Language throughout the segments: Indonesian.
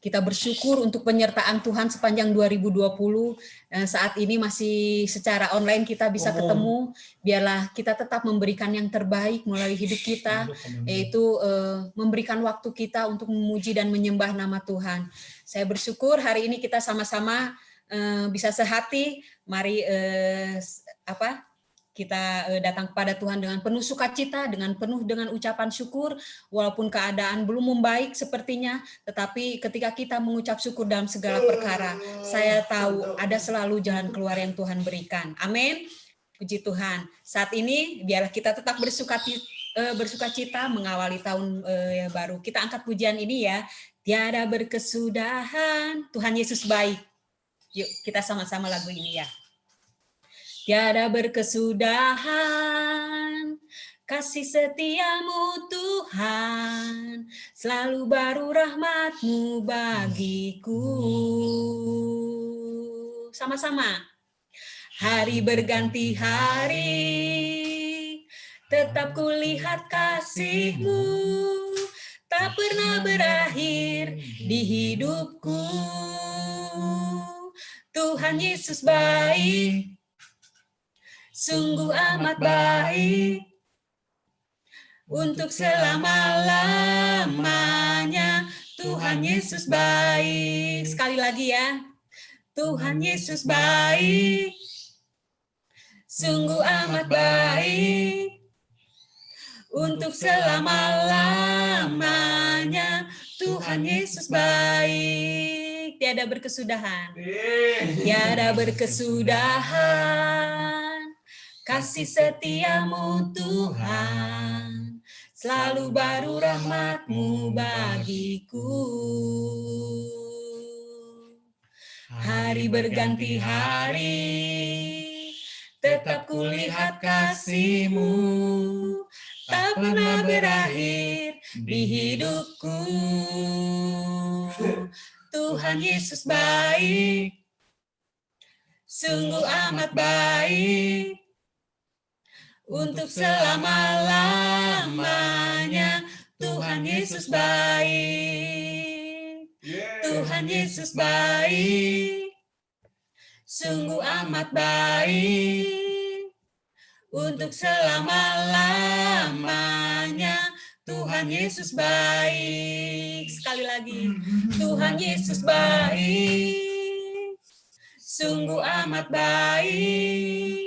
Kita bersyukur untuk penyertaan Tuhan sepanjang 2020. Saat ini masih secara online kita bisa ketemu. Biarlah kita tetap memberikan yang terbaik melalui hidup kita, yaitu memberikan waktu kita untuk memuji dan menyembah nama Tuhan. Saya bersyukur hari ini kita sama-sama bisa sehati. Mari kita datang kepada Tuhan dengan penuh sukacita, dengan ucapan syukur, walaupun keadaan belum membaik sepertinya, tetapi ketika kita mengucap syukur dalam segala perkara, saya tahu ada selalu jalan keluar yang Tuhan berikan. Amin. Puji Tuhan. Saat ini biarlah kita tetap bersukacita mengawali tahun yang baru. Kita angkat pujian ini ya. Tiada berkesudahan, Tuhan Yesus baik. Yuk kita sama-sama lagu ini ya. Tiada berkesudahan, kasih setiamu Tuhan, selalu baru rahmat-Mu bagiku. Sama-sama. Hari berganti hari, tetap kulihat kasih-Mu, tak pernah berakhir di hidupku. Tuhan Yesus baik, sungguh amat baik, untuk selama-lamanya. Tuhan Yesus baik. Sekali lagi ya. Tuhan Yesus baik, sungguh amat baik, untuk selama-lamanya. Tuhan Yesus baik. Tiada berkesudahan. Tiada berkesudahan, kasih setiamu Tuhan, selalu baru rahmat-Mu bagiku. Hari berganti hari, tetap kulihat kasih-Mu, tak pernah berakhir di hidupku. Tuhan Yesus baik, sungguh amat baik, untuk selama-lamanya. Tuhan Yesus baik, Tuhan Yesus baik, sungguh amat baik, untuk selama-lamanya. Tuhan Yesus baik. Sekali lagi, Tuhan Yesus baik, sungguh amat baik,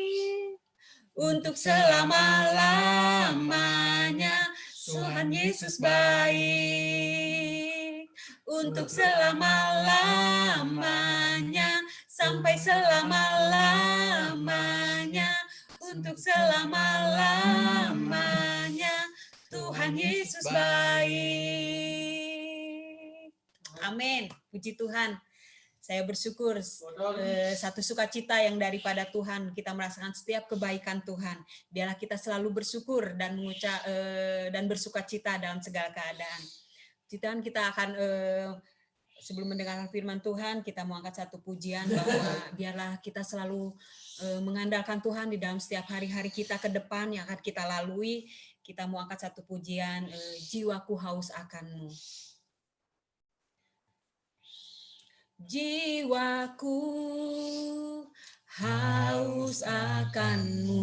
untuk selama-lamanya. Tuhan Yesus baik, untuk selama-lamanya, sampai selama-lamanya, untuk selama-lamanya. Tuhan Yesus baik. Amin. Puji Tuhan. Saya bersyukur satu sukacita yang daripada Tuhan, kita merasakan setiap kebaikan Tuhan. Biarlah kita selalu bersyukur dan dan bersukacita dalam segala keadaan. Puji Tuhan, kita akan sebelum mendengarkan firman Tuhan, kita mau angkat satu pujian bahwa biarlah kita selalu mengandalkan Tuhan di dalam setiap hari-hari kita ke depan yang akan kita lalui. Kita mau angkat satu pujian, jiwaku haus akan-Mu. Jiwaku haus akan-Mu,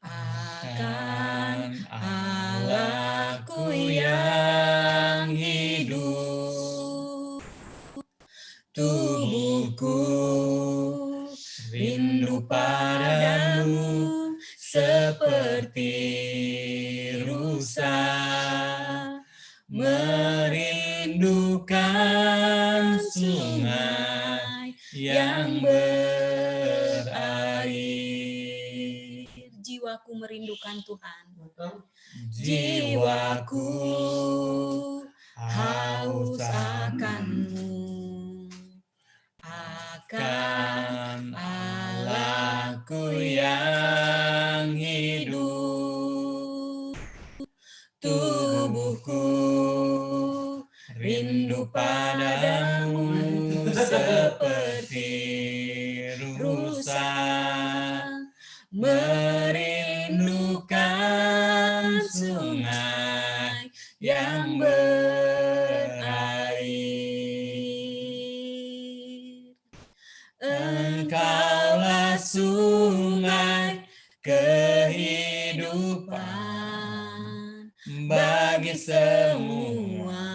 akan Allah-Ku yang hidup. Tubuhku rindu padamu seperti rusa merindukan sungai yang berair. Jiwaku merindukan Tuhan. Jiwaku haus akan-Mu, akan Allah-Ku yang hidup. Tubuhku rindu padamu seperti rusa merindukan sungai yang berair. bagi semua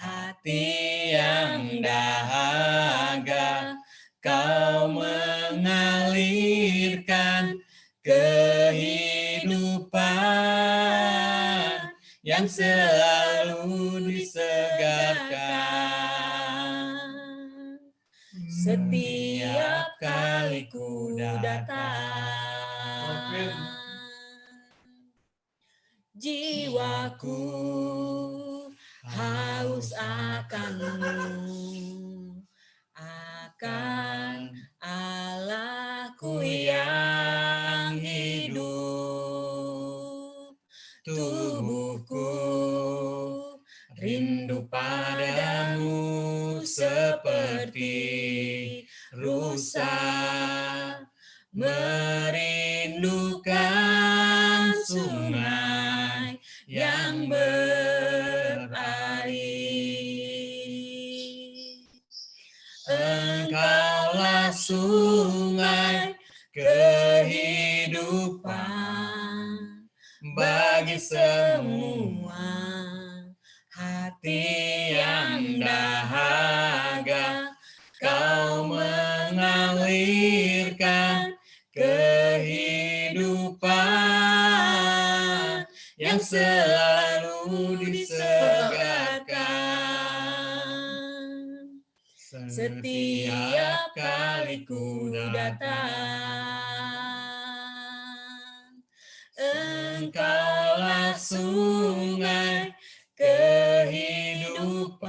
hati yang dahaga. Kau mengalirkan kehidupan yang selalu disegarkan. Setiap kali ku datang, jiwaku haus akan-Mu, akan Allah-Ku yang hidup. Tubuhku rindu padamu seperti rusa merindukan sungai yang berair. Engkaulah sungai kehidupan bagi semua hati yang dahaga. Kau mengalirkan kehidupan yang selalu disegarkan. Setiap kali ku datang, Engkaulah sungai kehidupan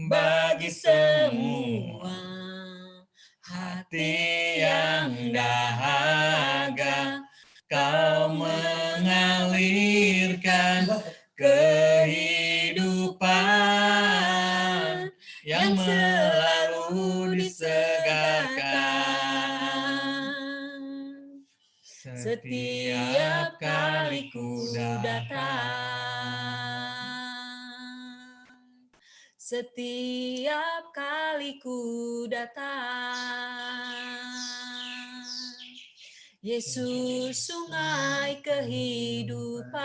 bagi semua hati yang dahaga. Kau mengalirkan kehidupan yang selalu disegarkan. Setiap kali ku datang, setiap kali ku datang, Yesus sungai kehidupan.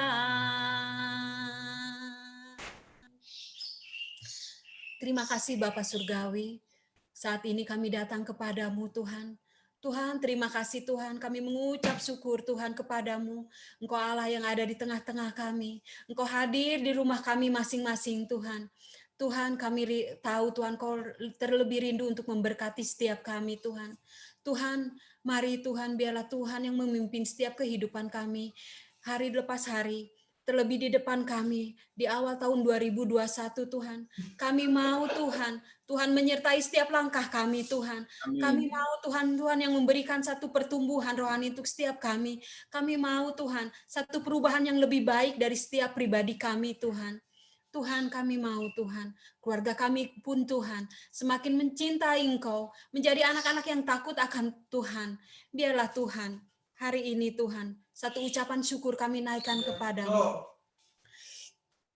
Terima kasih Bapa Surgawi, saat ini kami datang kepadamu Tuhan. Tuhan, terima kasih Tuhan, kami mengucap syukur Tuhan kepadamu. Engkau Allah yang ada di tengah-tengah kami. Engkau hadir di rumah kami masing-masing Tuhan. Tuhan, kami tahu Tuhan, Kau terlebih rindu untuk memberkati setiap kami Tuhan. Tuhan, mari Tuhan, biarlah Tuhan yang memimpin setiap kehidupan kami, hari lepas hari, terlebih di depan kami, di awal tahun 2021 Tuhan. Kami mau Tuhan, Tuhan menyertai setiap langkah kami Tuhan. Amin. Kami mau Tuhan yang memberikan satu pertumbuhan rohani untuk setiap kami. Kami mau Tuhan, satu perubahan yang lebih baik dari setiap pribadi kami Tuhan. Tuhan, kami mau Tuhan, keluarga kami pun Tuhan, semakin mencintai Engkau, menjadi anak-anak yang takut akan Tuhan. Biarlah Tuhan, hari ini Tuhan, satu ucapan syukur kami naikkan kepadamu.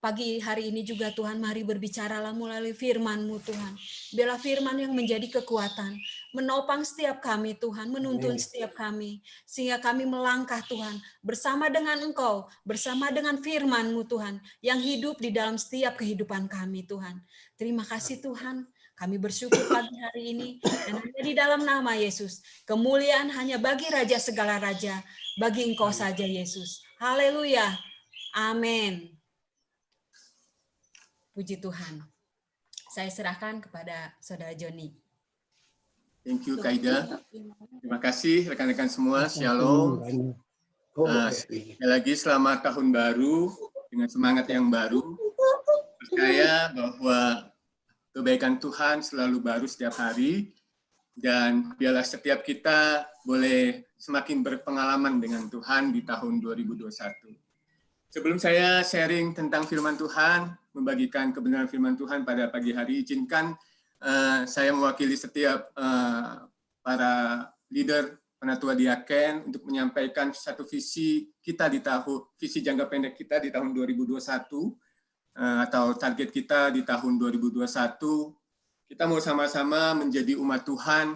Pagi hari ini juga Tuhan, mari berbicaralah melalui firman-Mu Tuhan. Biarlah firman yang menjadi kekuatan, menopang setiap kami Tuhan, menuntun setiap kami. Sehingga kami melangkah Tuhan, bersama dengan Engkau, bersama dengan firman-Mu Tuhan, yang hidup di dalam setiap kehidupan kami Tuhan. Terima kasih Tuhan, kami bersyukur pagi hari ini, dan hanya di dalam nama Yesus. Kemuliaan hanya bagi Raja segala Raja, bagi Engkau saja Yesus. Haleluya. Amin. Puji Tuhan. Saya serahkan kepada Saudara Joni. Thank you, Kaida. Terima kasih rekan-rekan semua. Shalom. Sekali lagi selamat tahun baru dengan semangat yang baru. Percaya bahwa kebaikan Tuhan selalu baru setiap hari, dan biarlah setiap kita boleh semakin berpengalaman dengan Tuhan di tahun 2021. Sebelum saya sharing tentang firman Tuhan, membagikan kebenaran firman Tuhan pada pagi hari, izinkan saya mewakili setiap para leader, penatua diaken untuk menyampaikan satu visi kita di visi jangka pendek kita di tahun 2021 atau target kita di tahun 2021. Kita mau sama-sama menjadi umat Tuhan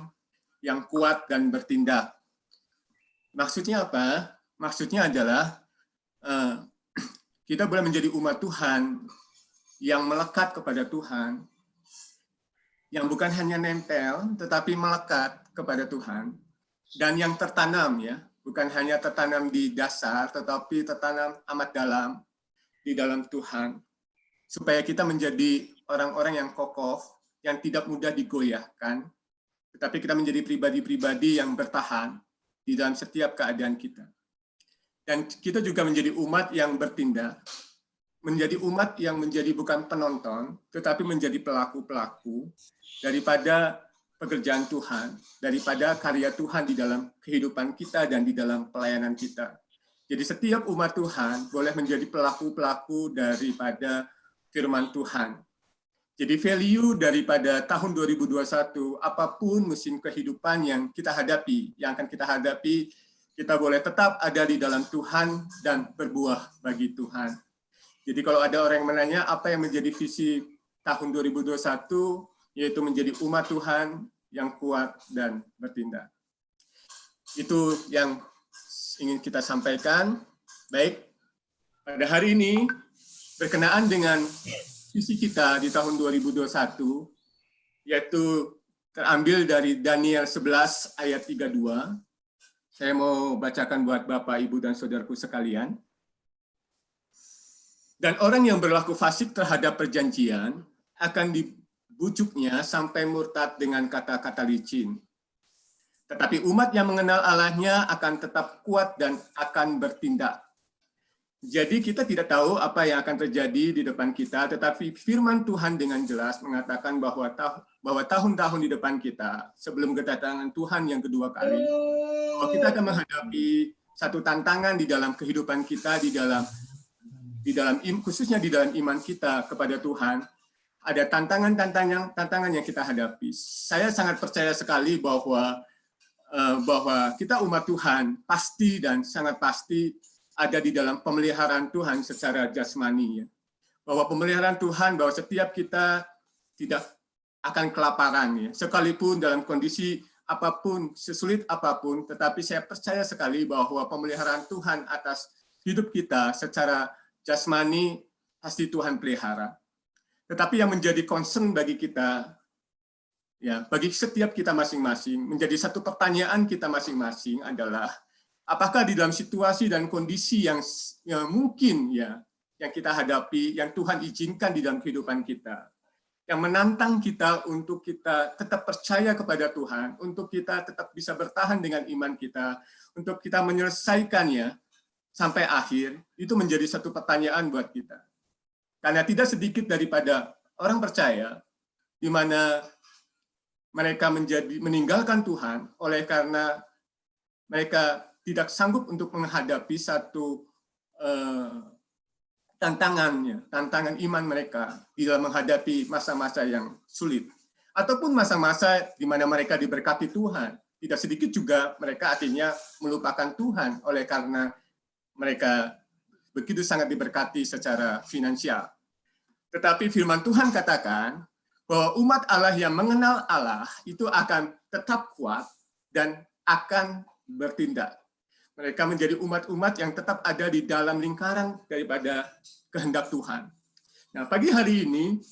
yang kuat dan bertindak. Maksudnya apa? Maksudnya adalah kita boleh menjadi umat Tuhan yang melekat kepada Tuhan, yang bukan hanya nempel, tetapi melekat kepada Tuhan, dan yang tertanam, ya, bukan hanya tertanam di dasar, tetapi tertanam amat dalam, di dalam Tuhan, supaya kita menjadi orang-orang yang kokoh, yang tidak mudah digoyahkan, tetapi kita menjadi pribadi-pribadi yang bertahan di dalam setiap keadaan kita. Dan kita juga menjadi umat yang bertindak, menjadi umat yang menjadi bukan penonton, tetapi menjadi pelaku-pelaku daripada pekerjaan Tuhan, daripada karya Tuhan di dalam kehidupan kita dan di dalam pelayanan kita. Jadi setiap umat Tuhan boleh menjadi pelaku-pelaku daripada firman Tuhan. Jadi value daripada tahun 2021, apapun musim kehidupan yang kita hadapi, yang akan kita hadapi, kita boleh tetap ada di dalam Tuhan dan berbuah bagi Tuhan. Jadi kalau ada orang yang menanya apa yang menjadi visi tahun 2021, yaitu menjadi umat Tuhan yang kuat dan bertindak. Itu yang ingin kita sampaikan. Baik, pada hari ini berkenaan dengan visi kita di tahun 2021, yaitu terambil dari Daniel 11 ayat 32. Saya mau bacakan buat Bapak, Ibu, dan saudaraku sekalian. Dan orang yang berlaku fasik terhadap perjanjian akan dibujuknya sampai murtad dengan kata-kata licin. Tetapi umat yang mengenal Allahnya akan tetap kuat dan akan bertindak. Jadi kita tidak tahu apa yang akan terjadi di depan kita, tetapi firman Tuhan dengan jelas mengatakan bahwa tahun-tahun di depan kita, sebelum kedatangan Tuhan yang kedua kali, bahwa kita akan menghadapi satu tantangan di dalam kehidupan kita, khususnya di dalam iman kita kepada Tuhan. Ada tantangan yang kita hadapi. Saya sangat percaya sekali bahwa kita umat Tuhan pasti dan sangat pasti ada di dalam pemeliharaan Tuhan secara jasmani. Ya. Bahwa pemeliharaan Tuhan, bahwa setiap kita tidak akan kelaparan. Ya. Sekalipun dalam kondisi apapun, sesulit apapun, tetapi saya percaya sekali bahwa pemeliharaan Tuhan atas hidup kita secara jasmani pasti Tuhan pelihara. Tetapi yang menjadi concern bagi kita, ya, bagi setiap kita masing-masing, menjadi satu pertanyaan kita masing-masing adalah, apakah di dalam situasi dan kondisi yang mungkin ya yang kita hadapi, yang Tuhan izinkan di dalam kehidupan kita, yang menantang kita untuk kita tetap percaya kepada Tuhan, untuk kita tetap bisa bertahan dengan iman kita, untuk kita menyelesaikannya sampai akhir, itu menjadi satu pertanyaan buat kita. Karena tidak sedikit daripada orang percaya di mana mereka meninggalkan Tuhan oleh karena mereka tidak sanggup untuk menghadapi satu tantangan iman mereka di dalam menghadapi masa-masa yang sulit. Ataupun masa-masa di mana mereka diberkati Tuhan. Tidak sedikit juga mereka akhirnya melupakan Tuhan oleh karena mereka begitu sangat diberkati secara finansial. Tetapi firman Tuhan katakan bahwa umat Allah yang mengenal Allah itu akan tetap kuat dan akan bertindak. Mereka menjadi umat-umat yang tetap ada di dalam lingkaran daripada kehendak Tuhan. Nah, pagi hari ini,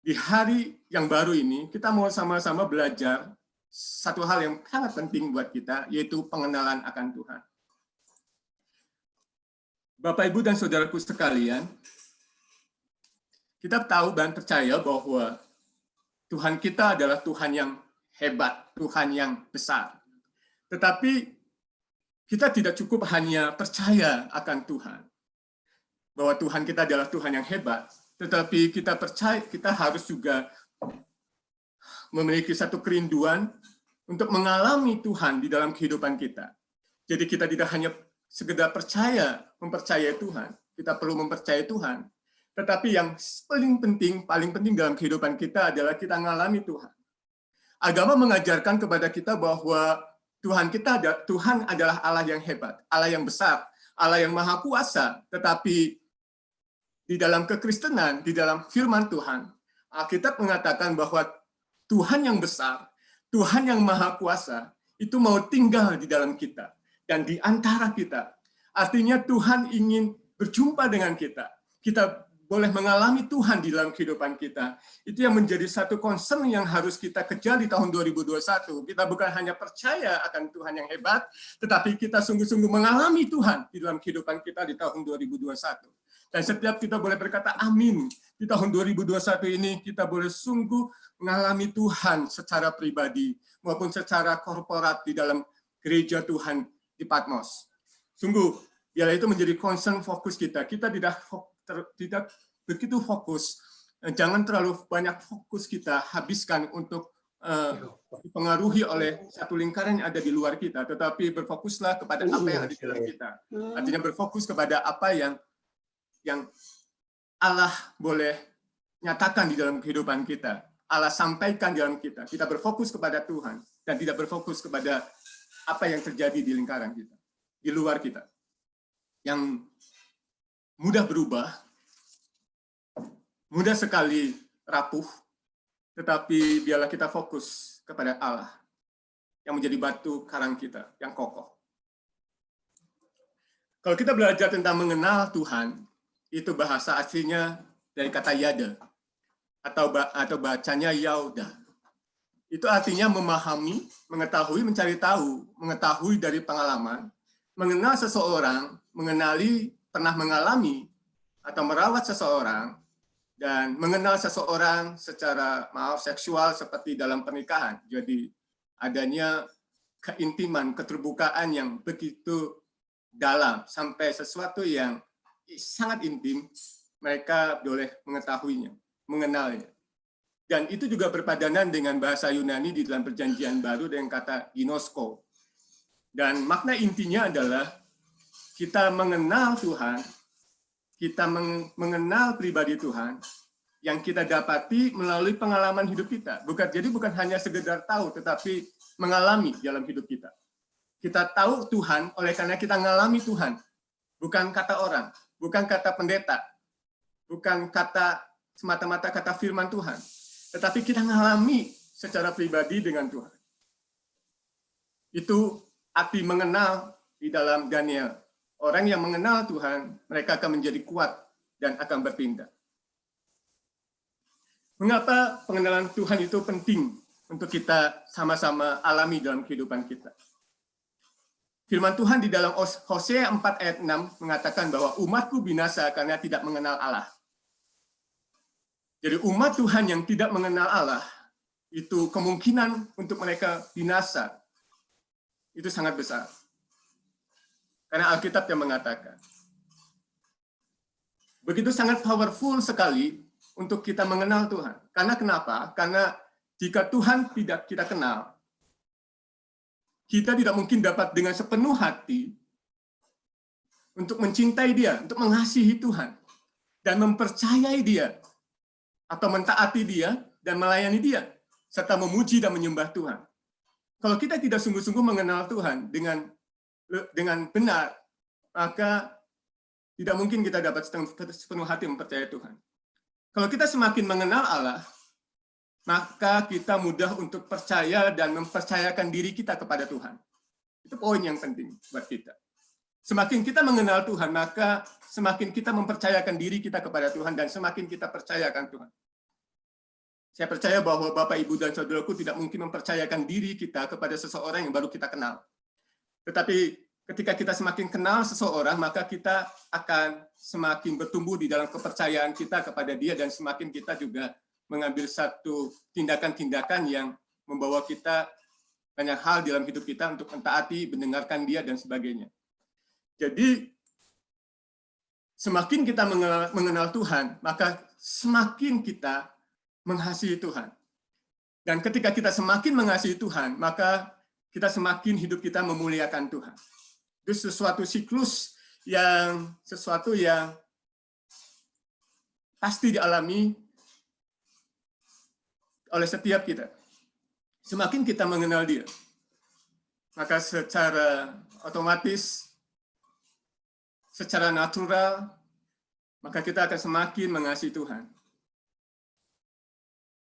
di hari yang baru ini, kita mau sama-sama belajar satu hal yang sangat penting buat kita, yaitu pengenalan akan Tuhan. Bapak, Ibu, dan saudaraku sekalian, kita tahu dan percaya bahwa Tuhan kita adalah Tuhan yang hebat, Tuhan yang besar. Tetapi kita tidak cukup hanya percaya akan Tuhan, bahwa Tuhan kita adalah Tuhan yang hebat, tetapi kita percaya, kita harus juga memiliki satu kerinduan untuk mengalami Tuhan di dalam kehidupan kita. Jadi kita tidak hanya sekedar mempercayai Tuhan, kita perlu mempercayai Tuhan. Tetapi yang paling penting dalam kehidupan kita adalah kita mengalami Tuhan. Agama mengajarkan kepada kita bahwa Tuhan adalah Allah yang hebat, Allah yang besar, Allah yang maha kuasa. Tetapi di dalam kekristenan, di dalam firman Tuhan, Alkitab mengatakan bahwa Tuhan yang besar, Tuhan yang maha kuasa, itu mau tinggal di dalam kita dan di antara kita. Artinya Tuhan ingin berjumpa dengan kita. Kita boleh mengalami Tuhan di dalam kehidupan kita. Itu yang menjadi satu concern yang harus kita kejar di tahun 2021. Kita bukan hanya percaya akan Tuhan yang hebat, tetapi kita sungguh-sungguh mengalami Tuhan di dalam kehidupan kita di tahun 2021. Dan setiap kita boleh berkata amin. Di tahun 2021 ini kita boleh sungguh mengalami Tuhan secara pribadi maupun secara korporat di dalam gereja Tuhan di Patmos. Sungguh, biarlah itu menjadi concern fokus kita. Kita tidak begitu fokus, jangan terlalu banyak fokus kita habiskan untuk dipengaruhi oleh satu lingkaran yang ada di luar kita, tetapi berfokuslah kepada apa yang ada di dalam kita. Artinya berfokus kepada apa yang Allah boleh nyatakan di dalam kehidupan kita, Allah sampaikan di dalam kita. Kita berfokus kepada Tuhan dan tidak berfokus kepada apa yang terjadi di lingkaran kita, di luar kita, yang mudah berubah, mudah sekali rapuh, tetapi biarlah kita fokus kepada Allah yang menjadi batu karang kita, yang kokoh. Kalau kita belajar tentang mengenal Tuhan, itu bahasa aslinya dari kata yada, atau bacanya yauda. Itu artinya memahami, mengetahui, mencari tahu, mengetahui dari pengalaman, mengenal seseorang, mengenali, pernah mengalami, atau merawat seseorang, dan mengenal seseorang secara seksual seperti dalam pernikahan. Jadi adanya keintiman, keterbukaan yang begitu dalam, sampai sesuatu yang sangat intim, mereka boleh mengetahuinya, mengenalnya. Dan itu juga berpadanan dengan bahasa Yunani di dalam Perjanjian Baru dengan kata ginosko. Dan makna intinya adalah kita mengenal Tuhan, kita mengenal pribadi Tuhan yang kita dapati melalui pengalaman hidup kita. Jadi bukan hanya sekedar tahu, tetapi mengalami dalam hidup kita. Kita tahu Tuhan oleh karena kita mengalami Tuhan. Bukan kata orang, bukan kata pendeta, bukan kata semata-mata kata firman Tuhan. Tetapi kita mengalami secara pribadi dengan Tuhan. Itu arti mengenal di dalam Daniel. Orang yang mengenal Tuhan, mereka akan menjadi kuat dan akan bertindak. Mengapa pengenalan Tuhan itu penting untuk kita sama-sama alami dalam kehidupan kita? Firman Tuhan di dalam Hosea 4 ayat 6 mengatakan bahwa umatku binasa karena tidak mengenal Allah. Jadi umat Tuhan yang tidak mengenal Allah, itu kemungkinan untuk mereka binasa, itu sangat besar. Karena Alkitab yang mengatakan. Begitu sangat powerful sekali untuk kita mengenal Tuhan. Karena kenapa? Karena jika Tuhan tidak kita kenal, kita tidak mungkin dapat dengan sepenuh hati untuk mencintai Dia, untuk mengasihi Tuhan, dan mempercayai Dia, atau mentaati Dia, dan melayani Dia, serta memuji dan menyembah Tuhan. Kalau kita tidak sungguh-sungguh mengenal Tuhan dengan benar, maka tidak mungkin kita dapat sepenuh hati mempercayai Tuhan. Kalau kita semakin mengenal Allah, maka kita mudah untuk percaya dan mempercayakan diri kita kepada Tuhan. Itu poin yang penting buat kita. Semakin kita mengenal Tuhan, maka semakin kita mempercayakan diri kita kepada Tuhan dan semakin kita percayakan Tuhan. Saya percaya bahwa Bapak, Ibu, dan saudaraku tidak mungkin mempercayakan diri kita kepada seseorang yang baru kita kenal. Tetapi ketika kita semakin kenal seseorang, maka kita akan semakin bertumbuh di dalam kepercayaan kita kepada dia dan semakin kita juga mengambil satu tindakan-tindakan yang membawa kita banyak hal dalam hidup kita untuk mentaati, mendengarkan dia, dan sebagainya. Jadi, semakin kita mengenal Tuhan, maka semakin kita mengasihi Tuhan. Dan ketika kita semakin mengasihi Tuhan, maka kita semakin hidup kita memuliakan Tuhan. Itu sesuatu siklus sesuatu yang pasti dialami oleh setiap kita. Semakin kita mengenal Dia, maka secara otomatis, secara natural, maka kita akan semakin mengasihi Tuhan.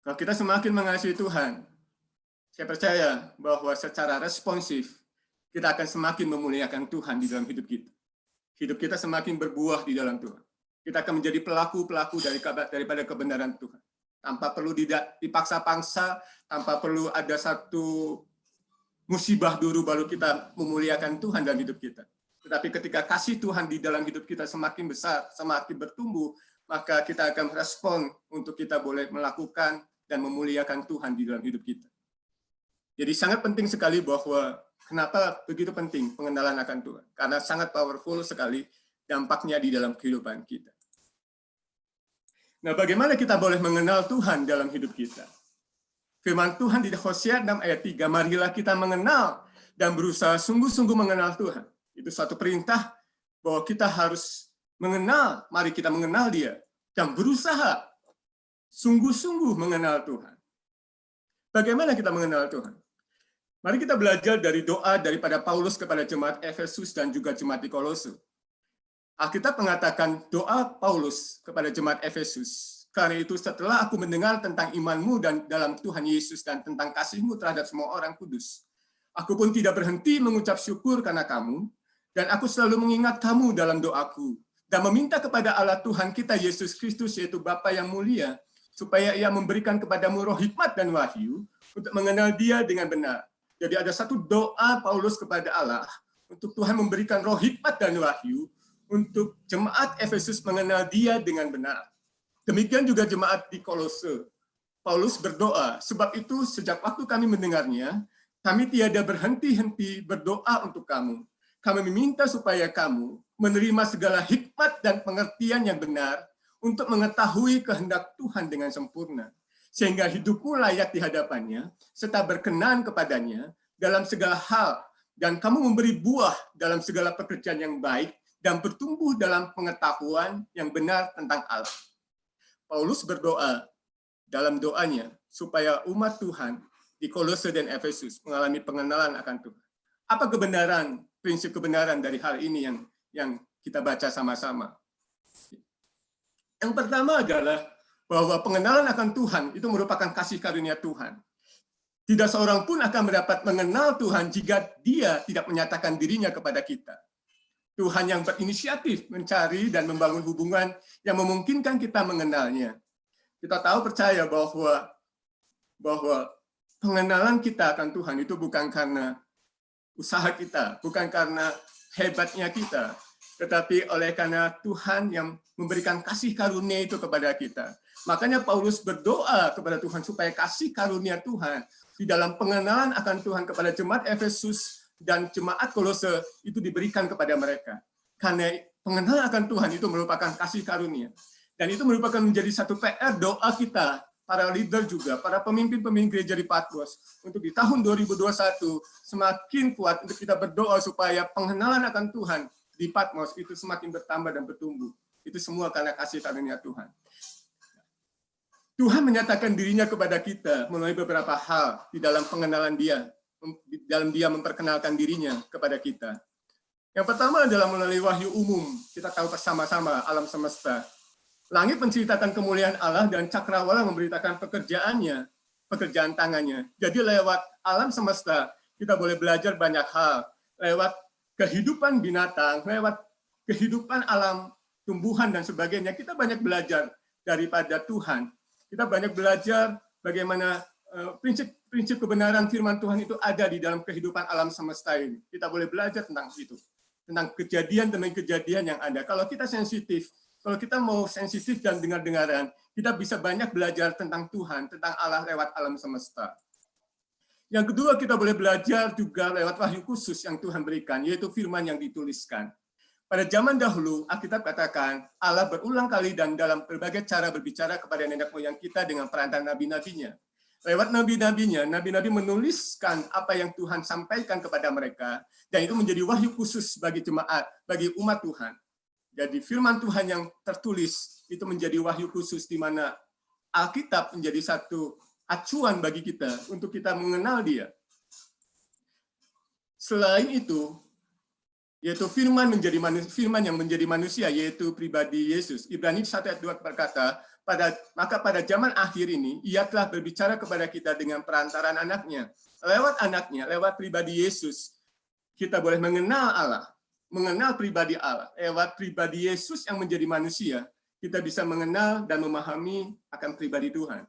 Kalau kita semakin mengasihi Tuhan, saya percaya bahwa secara responsif, kita akan semakin memuliakan Tuhan di dalam hidup kita. hidup kita semakin berbuah di dalam Tuhan. Kita akan menjadi pelaku-pelaku daripada kebenaran Tuhan. Tanpa perlu dipaksa-paksa, tanpa perlu ada satu musibah dulu baru kita memuliakan Tuhan dalam hidup kita. Tetapi ketika kasih Tuhan di dalam hidup kita semakin besar, semakin bertumbuh, maka kita akan respon untuk kita boleh melakukan dan memuliakan Tuhan di dalam hidup kita. Jadi sangat penting sekali bahwa kenapa begitu penting pengenalan akan Tuhan. Karena sangat powerful sekali dampaknya di dalam kehidupan kita. Nah, bagaimana kita boleh mengenal Tuhan dalam hidup kita? Firman Tuhan di Hosea 6 ayat 3, marilah kita mengenal dan berusaha sungguh-sungguh mengenal Tuhan. Itu satu perintah bahwa kita harus mengenal, mari kita mengenal Dia, dan berusaha sungguh-sungguh mengenal Tuhan. Bagaimana kita mengenal Tuhan? Mari kita belajar dari doa daripada Paulus kepada jemaat Efesus dan juga jemaat di Kolose. Alkitab mengatakan doa Paulus kepada jemaat Efesus. Karena itu setelah aku mendengar tentang imanmu dan dalam Tuhan Yesus dan tentang kasihmu terhadap semua orang kudus, aku pun tidak berhenti mengucap syukur karena kamu, dan aku selalu mengingat kamu dalam doaku, dan meminta kepada Allah Tuhan kita Yesus Kristus, yaitu Bapa yang mulia, supaya Ia memberikan kepadamu roh hikmat dan wahyu untuk mengenal Dia dengan benar. Jadi ada satu doa Paulus kepada Allah untuk Tuhan memberikan roh hikmat dan wahyu untuk jemaat Efesus mengenal Dia dengan benar. Demikian juga jemaat di Kolose. Paulus berdoa, sebab itu sejak waktu kami mendengarnya, kami tiada berhenti-henti berdoa untuk kamu. Kami meminta supaya kamu menerima segala hikmat dan pengertian yang benar untuk mengetahui kehendak Tuhan dengan sempurna, sehingga hidupmu layak di hadapannya, serta berkenan kepadanya dalam segala hal, dan kamu memberi buah dalam segala pekerjaan yang baik, dan bertumbuh dalam pengetahuan yang benar tentang Allah. Paulus berdoa dalam doanya supaya umat Tuhan di Kolose dan Efesus mengalami pengenalan akan Tuhan. Apa kebenaran, prinsip kebenaran dari hal ini yang kita baca sama-sama? Yang pertama adalah bahwa pengenalan akan Tuhan itu merupakan kasih karunia Tuhan. Tidak seorang pun akan mendapat mengenal Tuhan jika Dia tidak menyatakan dirinya kepada kita. Tuhan yang berinisiatif mencari dan membangun hubungan yang memungkinkan kita mengenalnya. Kita tahu percaya bahwa pengenalan kita akan Tuhan itu bukan karena usaha kita, bukan karena hebatnya kita, tetapi oleh karena Tuhan yang memberikan kasih karunia itu kepada kita. Makanya Paulus berdoa kepada Tuhan supaya kasih karunia Tuhan di dalam pengenalan akan Tuhan kepada jemaat Efesus dan jemaat Kolose itu diberikan kepada mereka. Karena pengenalan akan Tuhan itu merupakan kasih karunia. Dan itu merupakan menjadi satu PR doa kita, para leader juga, para pemimpin-pemimpin gereja di Patmos, untuk di tahun 2021 semakin kuat untuk kita berdoa supaya pengenalan akan Tuhan di Patmos itu semakin bertambah dan bertumbuh. Itu semua karena kasih karunia Tuhan. Tuhan menyatakan dirinya kepada kita melalui beberapa hal di dalam pengenalan Dia, di dalam Dia memperkenalkan dirinya kepada kita. Yang pertama adalah melalui wahyu umum. Kita tahu bersama-sama alam semesta. Langit menceritakan kemuliaan Allah dan cakrawala memberitakan pekerjaannya, pekerjaan tangannya. Jadi lewat alam semesta kita boleh belajar banyak hal. Lewat kehidupan binatang, lewat kehidupan alam, tumbuhan dan sebagainya, kita banyak belajar daripada Tuhan. Kita banyak belajar bagaimana prinsip kebenaran firman Tuhan itu ada di dalam kehidupan alam semesta ini. Kita boleh belajar tentang itu. Tentang kejadian demi kejadian yang ada. Kalau kita sensitif, kalau kita mau sensitif dan dengar-dengaran, kita bisa banyak belajar tentang Tuhan, tentang Allah lewat alam semesta. Yang kedua, kita boleh belajar juga lewat wahyu khusus yang Tuhan berikan, yaitu firman yang dituliskan. Pada zaman dahulu, Alkitab katakan, Allah berulang kali dan dalam berbagai cara berbicara kepada nenek moyang kita dengan perantara nabi-nabinya. Lewat nabi-nabinya, nabi-nabi menuliskan apa yang Tuhan sampaikan kepada mereka, dan itu menjadi wahyu khusus bagi jemaat, bagi umat Tuhan. Jadi firman Tuhan yang tertulis itu menjadi wahyu khusus di mana Alkitab menjadi satu acuan bagi kita untuk kita mengenal Dia. Selain itu, yaitu firman yang menjadi manusia, yaitu pribadi Yesus. Ibrani 1 ayat 2 berkata, maka pada zaman akhir ini, Ia telah berbicara kepada kita dengan perantaraan anaknya. Lewat anaknya, lewat pribadi Yesus, kita boleh mengenal Allah. mengenal pribadi Allah, lewat pribadi Yesus yang menjadi manusia, kita bisa mengenal dan memahami akan pribadi Tuhan.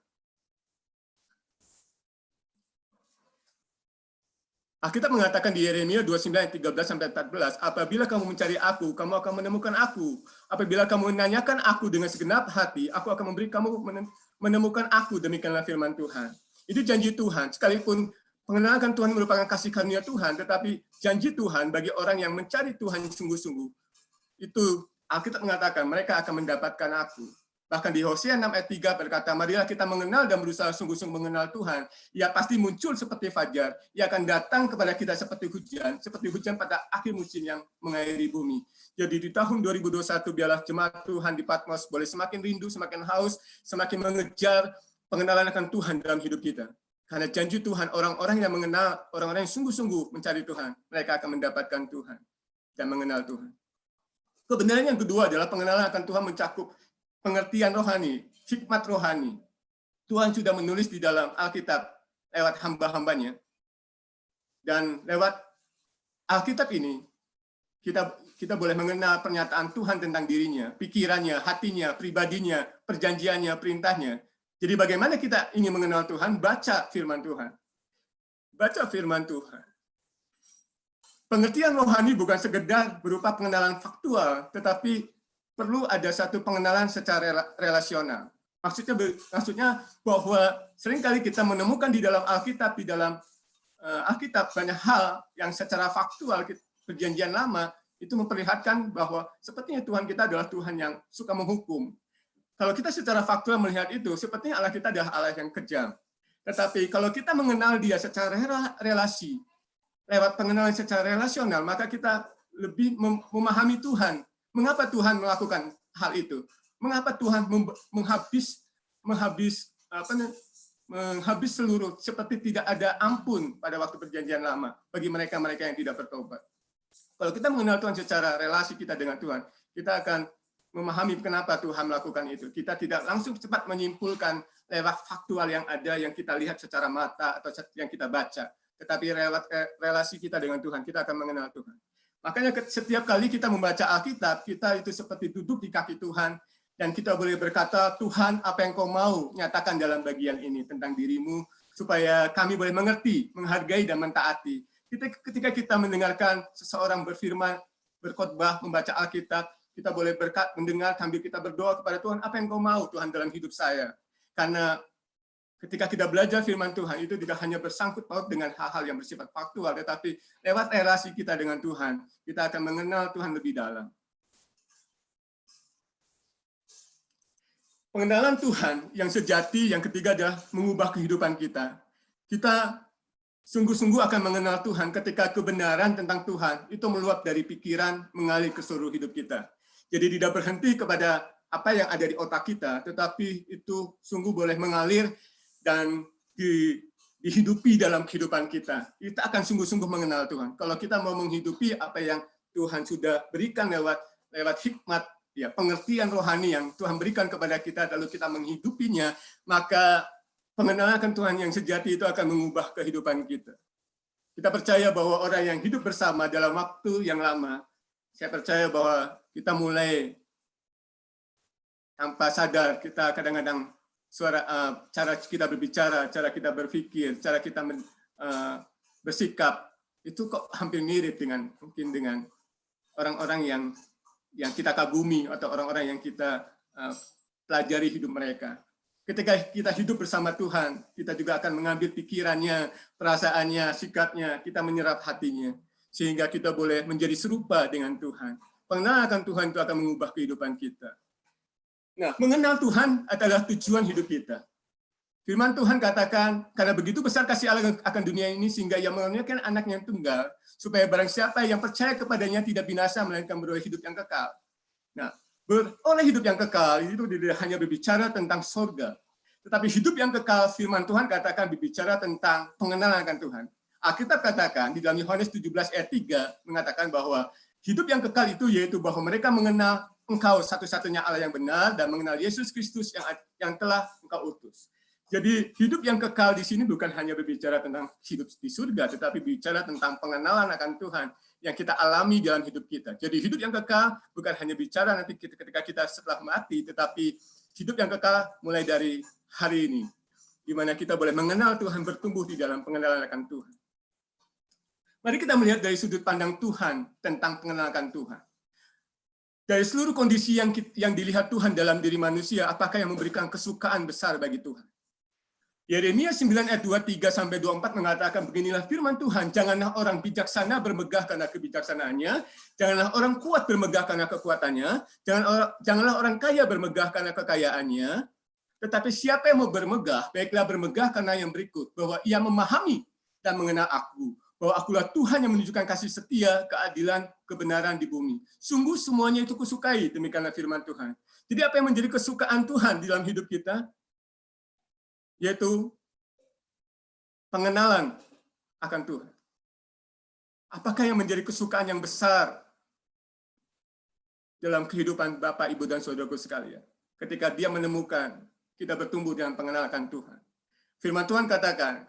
Alkitab mengatakan di Yeremia 29 ayat 13-14, apabila kamu mencari aku, kamu akan menemukan aku. Apabila kamu menanyakan aku dengan segenap hati, aku akan memberi kamu menemukan aku, demikianlah firman Tuhan. Itu janji Tuhan, sekalipun pengenalan Tuhan merupakan kasih karunia Tuhan, tetapi janji Tuhan bagi orang yang mencari Tuhan sungguh-sungguh, itu Alkitab mengatakan mereka akan mendapatkan aku. Bahkan di Hosea 6 ayat 3 berkata, marilah kita mengenal dan berusaha sungguh-sungguh mengenal Tuhan. Ia pasti muncul seperti fajar. Ia akan datang kepada kita seperti hujan pada akhir musim yang mengairi bumi. Jadi di tahun 2021, biarlah jemaat Tuhan di Patmos boleh semakin rindu, semakin haus, semakin mengejar pengenalan akan Tuhan dalam hidup kita. Karena janji Tuhan, orang-orang yang mengenal, orang-orang yang sungguh-sungguh mencari Tuhan, mereka akan mendapatkan Tuhan dan mengenal Tuhan. Kebenaran yang kedua adalah pengenalan akan Tuhan mencakup pengertian rohani, hikmat rohani. Tuhan sudah menulis di dalam Alkitab lewat hamba-hambanya. Dan lewat Alkitab ini, kita boleh mengenal pernyataan Tuhan tentang dirinya, pikirannya, hatinya, pribadinya, perjanjiannya, perintahnya. Jadi bagaimana kita ingin mengenal Tuhan? Baca firman Tuhan. Baca firman Tuhan. Pengertian rohani bukan sekedar berupa pengenalan faktual, tetapi perlu ada satu pengenalan secara relasional. Maksudnya bahwa seringkali kita menemukan di dalam Alkitab, Alkitab banyak hal yang secara faktual perjanjian lama itu memperlihatkan bahwa sepertinya Tuhan kita adalah Tuhan yang suka menghukum. Kalau kita secara faktual melihat itu, sepertinya Allah kita adalah Allah yang kejam. Tetapi kalau kita mengenal Dia secara relasi, lewat pengenalan secara relasional, maka kita lebih memahami Tuhan. Mengapa Tuhan melakukan hal itu? Mengapa Tuhan menghabis seluruh, seperti tidak ada ampun pada waktu perjanjian lama bagi mereka-mereka yang tidak bertobat. Kalau kita mengenal Tuhan secara relasi kita dengan Tuhan, kita akan memahami kenapa Tuhan melakukan itu. Kita tidak langsung cepat menyimpulkan lewat faktual yang ada, yang kita lihat secara mata atau yang kita baca. Tetapi lewat relasi kita dengan Tuhan, kita akan mengenal Tuhan. Makanya setiap kali kita membaca Alkitab, kita itu seperti duduk di kaki Tuhan, dan kita boleh berkata, Tuhan, apa yang kau mau nyatakan dalam bagian ini tentang dirimu, supaya kami boleh mengerti, menghargai, dan mentaati. Ketika kita mendengarkan seseorang berfirman, berkhotbah, membaca Alkitab, kita boleh mendengar sambil kita berdoa kepada Tuhan, apa yang kau mau Tuhan dalam hidup saya. Karena ketika kita belajar firman Tuhan, itu tidak hanya bersangkut paut dengan hal-hal yang bersifat faktual, tetapi lewat relasi kita dengan Tuhan, kita akan mengenal Tuhan lebih dalam. Pengenalan Tuhan yang sejati, yang ketiga adalah mengubah kehidupan kita. Kita sungguh-sungguh akan mengenal Tuhan ketika kebenaran tentang Tuhan itu meluap dari pikiran, mengalir ke seluruh hidup kita. Jadi tidak berhenti kepada apa yang ada di otak kita, tetapi itu sungguh boleh mengalir dan dihidupi dalam kehidupan kita. Kita akan sungguh-sungguh mengenal Tuhan. Kalau kita mau menghidupi apa yang Tuhan sudah berikan lewat hikmat, ya, pengertian rohani yang Tuhan berikan kepada kita, lalu kita menghidupinya, maka pengenalan akan Tuhan yang sejati itu akan mengubah kehidupan kita. Kita percaya bahwa orang yang hidup bersama dalam waktu yang lama, saya percaya bahwa kita mulai tanpa sadar, kita kadang-kadang cara kita berbicara, cara kita berpikir, cara kita bersikap itu kok hampir mirip dengan orang-orang yang kita kagumi atau orang-orang yang kita pelajari hidup mereka. Ketika kita hidup bersama Tuhan, kita juga akan mengambil pikirannya, perasaannya, sikapnya, kita menyerap hatinya, sehingga kita boleh menjadi serupa dengan Tuhan. Pengenalan akan Tuhan itu akan mengubah kehidupan kita. Nah, mengenal Tuhan adalah tujuan hidup kita. Firman Tuhan katakan, karena begitu besar kasih Allah akan dunia ini, sehingga Ia mengaruniakan anaknya yang tunggal, supaya barang siapa yang percaya kepadanya tidak binasa, melainkan beroleh hidup yang kekal. Nah, beroleh hidup yang kekal itu tidak hanya berbicara tentang surga, tetapi hidup yang kekal, firman Tuhan katakan berbicara tentang pengenalan akan Tuhan. Alkitab katakan di dalam Yohanes 17 ayat 3 mengatakan bahwa hidup yang kekal itu yaitu bahwa mereka mengenal Engkau satu-satunya Allah yang benar dan mengenal Yesus Kristus yang telah Engkau utus. Jadi hidup yang kekal di sini bukan hanya berbicara tentang hidup di surga, tetapi bicara tentang pengenalan akan Tuhan yang kita alami dalam hidup kita. Jadi hidup yang kekal bukan hanya bicara nanti ketika kita setelah mati, tetapi hidup yang kekal mulai dari hari ini, di mana kita boleh mengenal Tuhan, bertumbuh di dalam pengenalan akan Tuhan. Mari kita melihat dari sudut pandang Tuhan tentang pengenalan akan Tuhan. Dari seluruh kondisi yang dilihat Tuhan dalam diri manusia, apakah yang memberikan kesukaan besar bagi Tuhan? Yeremia 9 ayat 23-24 mengatakan, beginilah firman Tuhan, janganlah orang bijaksana bermegah karena kebijaksanaannya, janganlah orang kuat bermegah karena kekuatannya, janganlah orang kaya bermegah karena kekayaannya, tetapi siapa yang mau bermegah, baiklah bermegah karena yang berikut, bahwa ia memahami dan mengenal aku, bahwa akulah Tuhan yang menunjukkan kasih setia, keadilan, kebenaran di bumi. Sungguh semuanya itu kusukai, demikianlah firman Tuhan. Jadi apa yang menjadi kesukaan Tuhan di dalam hidup kita? Yaitu pengenalan akan Tuhan. Apakah yang menjadi kesukaan yang besar dalam kehidupan Bapak, Ibu, dan saudaraku sekalian? Ketika dia menemukan kita bertumbuh dengan pengenalan akan Tuhan. Firman Tuhan katakan,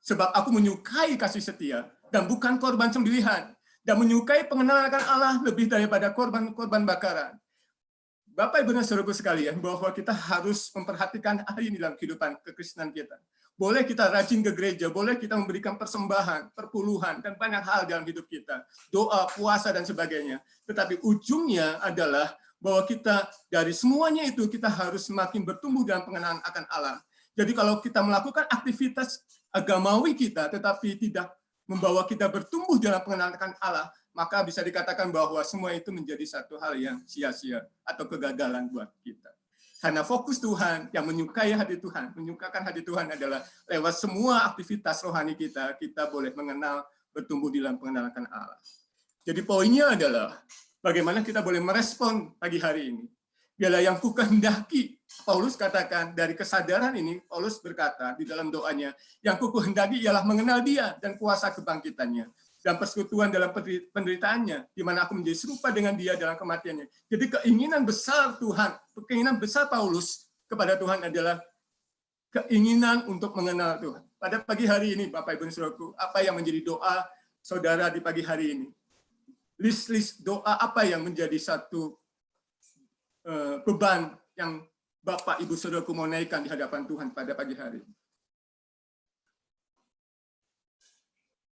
sebab aku menyukai kasih setia dan bukan korban sembelihan, dan menyukai pengenalan akan Allah lebih daripada korban bakaran. Bapak, Ibu, dan saudaraku sekalian, bahwa kita harus memperhatikan hari ini dalam kehidupan kekristenan kita. Boleh kita rajin ke gereja, boleh kita memberikan persembahan, perpuluhan, dan banyak hal dalam hidup kita. Doa, puasa, dan sebagainya. Tetapi ujungnya adalah bahwa kita dari semuanya itu kita harus semakin bertumbuh dalam pengenalan akan Allah. Jadi kalau kita melakukan aktivitas agamawi kita, tetapi tidak membawa kita bertumbuh dalam pengenalan akan Allah, maka bisa dikatakan bahwa semua itu menjadi satu hal yang sia-sia atau kegagalan buat kita. Karena fokus Tuhan yang menyukai hati Tuhan, menyukakan hati Tuhan adalah lewat semua aktivitas rohani kita, kita boleh mengenal, bertumbuh di dalam pengenalan akan Allah. Jadi poinnya adalah bagaimana kita boleh merespon pagi hari ini. Biarlah yang kukehendaki, Paulus katakan dari kesadaran ini, Paulus berkata di dalam doanya, yang kukehendaki ialah mengenal dia dan kuasa kebangkitannya, dan persekutuan dalam penderitaannya, di mana aku menjadi serupa dengan dia dalam kematiannya. Jadi keinginan besar Tuhan, keinginan besar Paulus kepada Tuhan adalah keinginan untuk mengenal Tuhan. Pada pagi hari ini, Bapak, Ibu, saudaraku, apa yang menjadi doa saudara di pagi hari ini? List doa apa yang menjadi satu beban yang Bapak, Ibu, saudaraku mau naikkan di hadapan Tuhan pada pagi hari ini?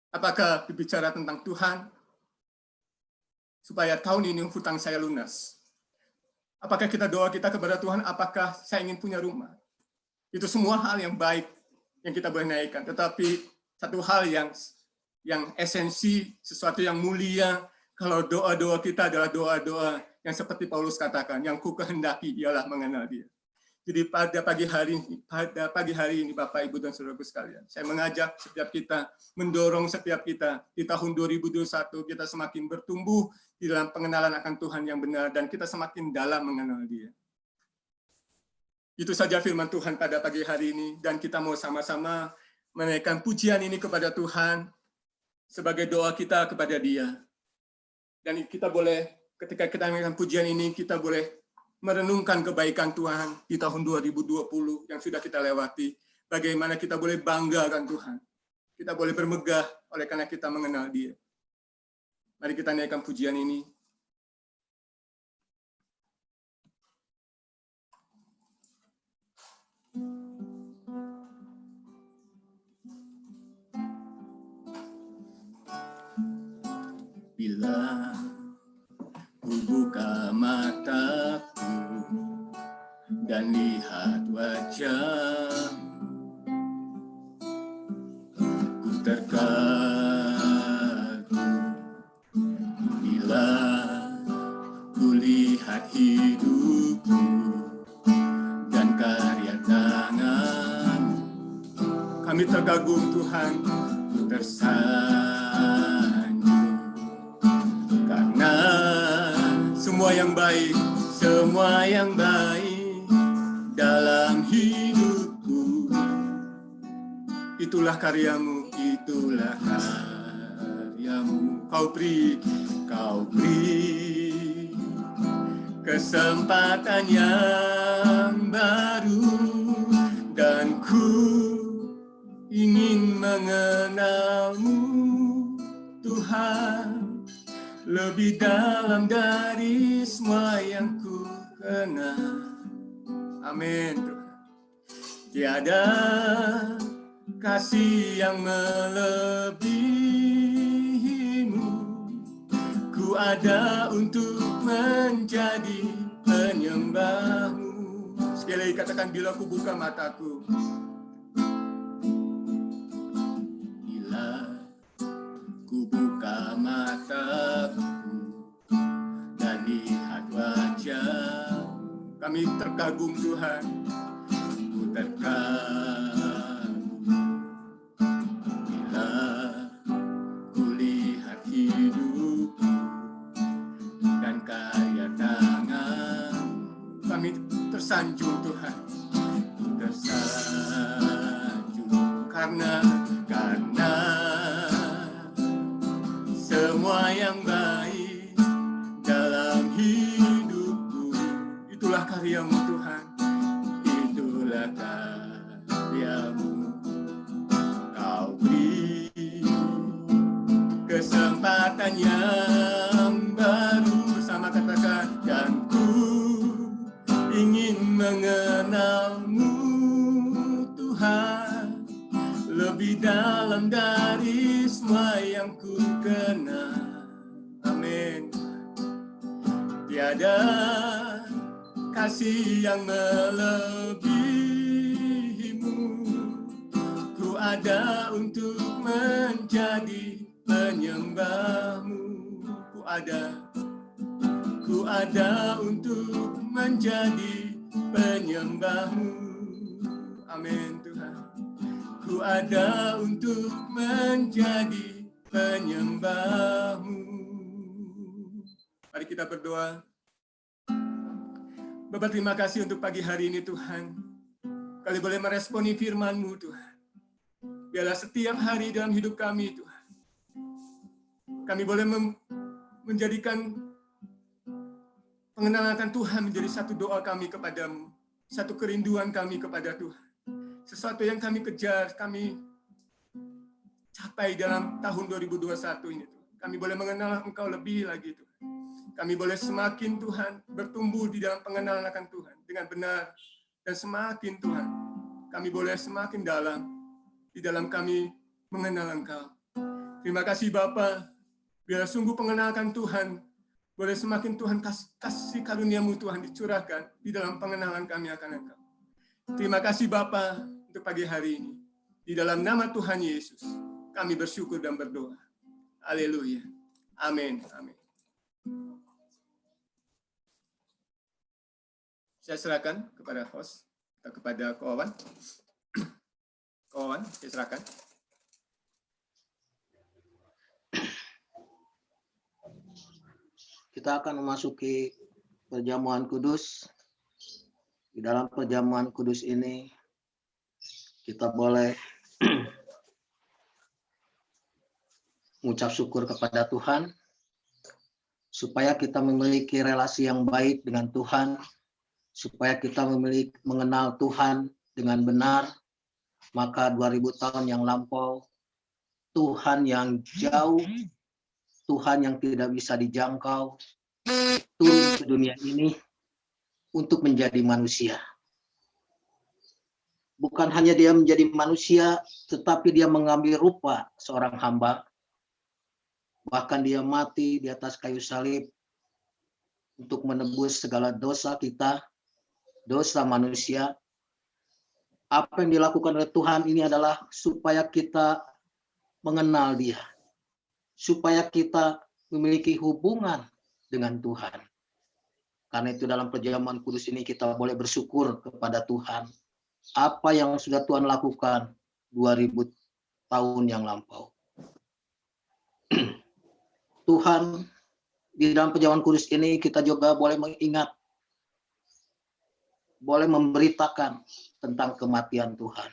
Apakah berbicara tentang Tuhan supaya tahun ini hutang saya lunas? Apakah doa kita kepada Tuhan, apakah saya ingin punya rumah? Itu semua hal yang baik yang kita boleh naikkan. Tetapi satu hal yang esensi, sesuatu yang mulia, kalau doa-doa kita adalah doa-doa yang seperti Paulus katakan, yang ku kehendaki ialah mengenal dia. Jadi pada pagi hari ini, Bapak, Ibu, dan saudaraku sekalian, saya mengajak setiap kita, mendorong setiap kita di tahun 2021 kita semakin bertumbuh di dalam pengenalan akan Tuhan yang benar dan kita semakin dalam mengenal Dia. Itu saja firman Tuhan pada pagi hari ini, dan kita mau sama-sama menaikkan pujian ini kepada Tuhan sebagai doa kita kepada Dia. Dan kita boleh, ketika kita menaikkan pujian ini, kita boleh merenungkan kebaikan Tuhan di tahun 2020 yang sudah kita lewati. Bagaimana kita boleh bangga akan Tuhan. Kita boleh bermegah oleh karena kita mengenal Dia. Mari kita naikkan pujian ini. Bila ku buka mataku dan lihat wajahmu, ku terkagum bila ku lihat hidupku dan karya tanganmu. Kami terkagum Tuhan, ku tersanjung karena semua yang baik dalam hidupku, itulah karyamu, kau beri kesempatan yang baru, dan ku ingin mengenalmu Tuhan. lebih dalam dari semua yang ku kenal. Amin. Tiada kasih yang melebihimu, ku ada untuk menjadi penyembahmu. Sekali lagi katakan, bila ku buka mataku, bila ku buka mataku dan lihat wajah, kami terkagum Tuhan, ku terkagum bila ku lihat hidupku dan karya tangan. Kami tersanjung Tuhan, ku tersanjung karena semua yang baik dalam hidupku, itulah karyamu Tuhan, itulah karyamu. Kau beri kesempatan yang baru, bersama katakan, dan ku ingin mengenalmu Tuhan, lebih dalam dari semua yang ku kenal. Amin. Tiada kasih yang melebihimu, ku ada untuk menjadi penyembahmu. Ku ada untuk menjadi penyembahmu. Amin Tuhan. Ku ada untuk menjadi penyembahmu. Mari kita berdoa. Bapa, terima kasih untuk pagi hari ini Tuhan. Kami boleh meresponi firman-Mu Tuhan. Biarlah setiap hari dalam hidup kami Tuhan, kami boleh menjadikan pengenalan akan Tuhan menjadi satu doa kami kepadamu, satu kerinduan kami kepada Tuhan. Sesuatu yang kami kejar, kami capai dalam tahun 2021 ini. Kami boleh mengenal Engkau lebih lagi Tuhan. Kami boleh semakin Tuhan bertumbuh di dalam pengenalan akan Tuhan dengan benar. Dan semakin Tuhan, kami boleh semakin dalam di dalam kami mengenal Engkau. Terima kasih Bapa. Biar sungguh pengenalan Tuhan boleh semakin Tuhan kasih karunia-Mu Tuhan dicurahkan di dalam pengenalan kami akan Engkau. Terima kasih Bapa untuk pagi hari ini. Di dalam nama Tuhan Yesus, kami bersyukur dan berdoa. Haleluya. Amin. Amin. Saya serahkan kepada host atau kepada kawan. Kawan, saya serahkan. Kita akan memasuki perjamuan kudus. Di dalam perjamuan kudus ini, kita boleh mengucap syukur kepada Tuhan, supaya kita memiliki relasi yang baik dengan Tuhan, supaya kita mengenal Tuhan dengan benar. Maka 2000 tahun yang lampau, Tuhan yang jauh, Tuhan yang tidak bisa dijangkau, turun ke dunia ini untuk menjadi manusia. Bukan hanya dia menjadi manusia, tetapi dia mengambil rupa seorang hamba. Bahkan dia mati di atas kayu salib untuk menebus segala dosa kita, dosa manusia. Apa yang dilakukan oleh Tuhan ini adalah supaya kita mengenal Dia, supaya kita memiliki hubungan dengan Tuhan. Karena itu dalam perjamuan kudus ini kita boleh bersyukur kepada Tuhan. Apa yang sudah Tuhan lakukan 2000 tahun yang lampau. Tuhan, di dalam perjamuan kudus ini kita juga boleh mengingat, boleh memberitakan tentang kematian Tuhan.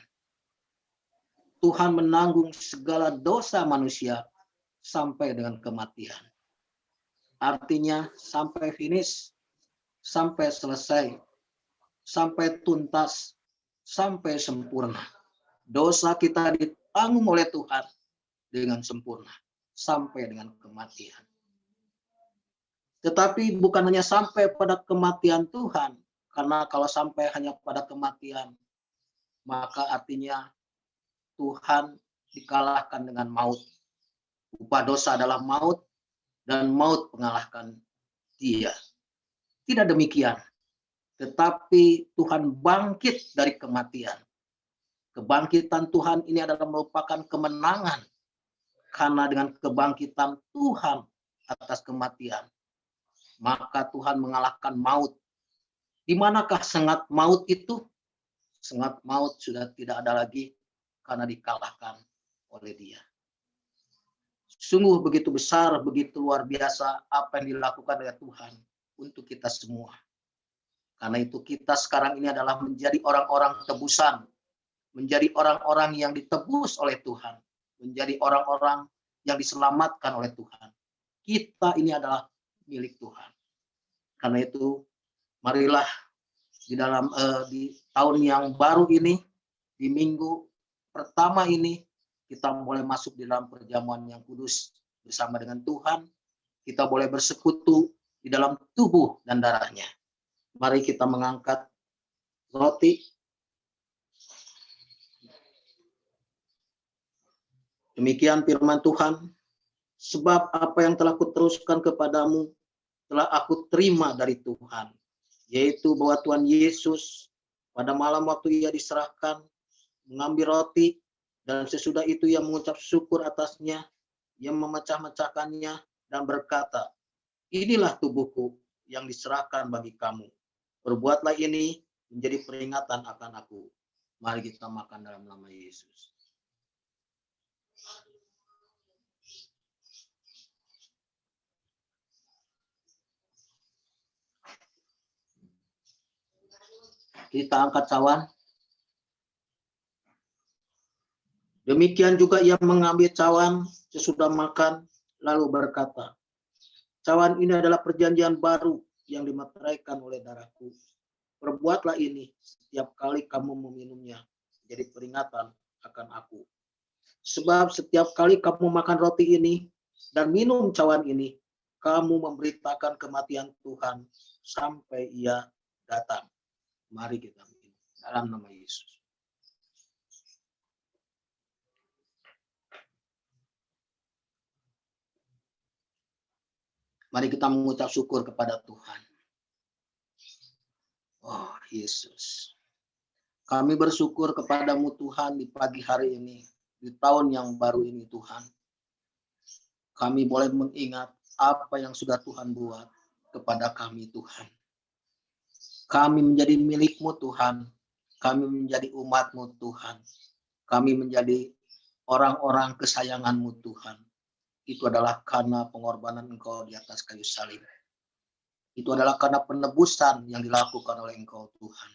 Tuhan menanggung segala dosa manusia sampai dengan kematian. Artinya sampai finish, sampai selesai, sampai tuntas, sampai sempurna. Dosa kita ditanggung oleh Tuhan dengan sempurna, sampai dengan kematian. Tetapi bukan hanya sampai pada kematian Tuhan, karena kalau sampai hanya pada kematian, maka artinya Tuhan dikalahkan dengan maut. Upah dosa adalah maut, dan maut mengalahkan dia. Tidak demikian, tetapi Tuhan bangkit dari kematian. Kebangkitan Tuhan ini adalah merupakan kemenangan, karena dengan kebangkitan Tuhan atas kematian, maka Tuhan mengalahkan maut. Di manakah sengat maut itu? Sengat maut sudah tidak ada lagi karena dikalahkan oleh Dia. Sungguh begitu besar, begitu luar biasa apa yang dilakukan oleh Tuhan untuk kita semua. Karena itu kita sekarang ini adalah menjadi orang-orang tebusan, menjadi orang-orang yang ditebus oleh Tuhan, menjadi orang-orang yang diselamatkan oleh Tuhan. Kita ini adalah milik Tuhan. Karena itu marilah di tahun yang baru ini, di minggu pertama ini, kita boleh masuk di dalam perjamuan yang kudus bersama dengan Tuhan. Kita boleh bersekutu di dalam tubuh dan darahnya. Mari kita mengangkat roti. Demikian firman Tuhan. Sebab apa yang telah kuteruskan kepadamu, telah aku terima dari Tuhan. Yaitu bahwa Tuhan Yesus pada malam waktu ia diserahkan, mengambil roti, dan sesudah itu ia mengucap syukur atasnya, ia memecah-mecahkannya dan berkata, inilah tubuhku yang diserahkan bagi kamu. Perbuatlah ini menjadi peringatan akan aku. Mari kita makan dalam nama Yesus. Kita angkat cawan. Demikian juga ia mengambil cawan sesudah makan, lalu berkata, cawan ini adalah perjanjian baru yang dimeteraikan oleh darahku. Perbuatlah ini setiap kali kamu meminumnya, jadi peringatan akan aku. Sebab setiap kali kamu makan roti ini dan minum cawan ini, kamu memberitakan kematian Tuhan sampai ia datang. Mari kita minum dalam nama Yesus. Mari kita mengucap syukur kepada Tuhan. Oh Yesus, kami bersyukur kepadamu Tuhan di pagi hari ini, di tahun yang baru ini Tuhan. Kami boleh mengingat apa yang sudah Tuhan buat kepada kami Tuhan. Kami menjadi milik-Mu Tuhan. Kami menjadi umat-Mu Tuhan. Kami menjadi orang-orang kesayangan-Mu Tuhan. Itu adalah karena pengorbanan Engkau di atas kayu salib. Itu adalah karena penebusan yang dilakukan oleh Engkau Tuhan.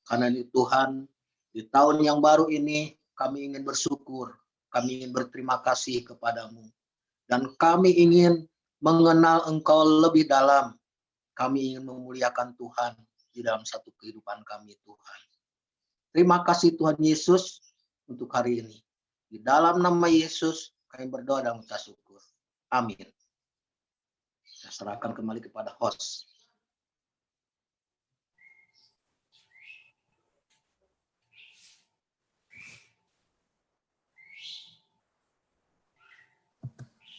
Karena itu Tuhan, di tahun yang baru ini kami ingin bersyukur, kami ingin berterima kasih kepadamu. Dan kami ingin mengenal Engkau lebih dalam. Kami ingin memuliakan Tuhan di dalam satu kehidupan kami Tuhan. Terima kasih Tuhan Yesus untuk hari ini. Di dalam nama Yesus kami berdoa dan mengucap syukur. Amin. Saya serahkan kembali kepada host.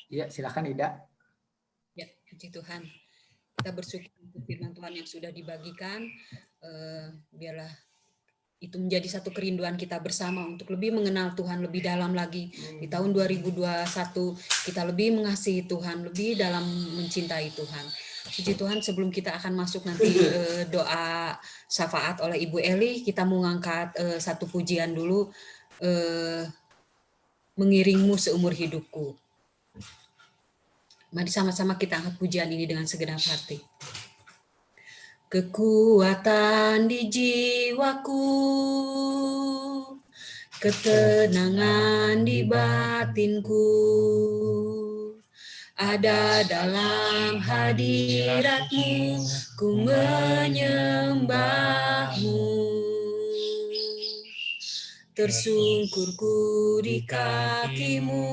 Ya, silakan Ida. Ya, puji Tuhan. Kita bersyukur untuk firman Tuhan yang sudah dibagikan. Biarlah itu menjadi satu kerinduan kita bersama untuk lebih mengenal Tuhan lebih dalam lagi. Di tahun 2021 kita lebih mengasihi Tuhan, lebih dalam mencintai Tuhan. Puji Tuhan, sebelum kita akan masuk nanti doa syafaat oleh Ibu Eli, kita mau ngangkat satu pujian dulu, mengiringmu seumur hidupku. Mari sama-sama kita angkat pujian ini dengan segenap hati. Kekuatan di jiwaku, ketenangan di batinku, ada dalam hadirat-Mu, ku menyembah-Mu. Tersungkurku di kaki-Mu,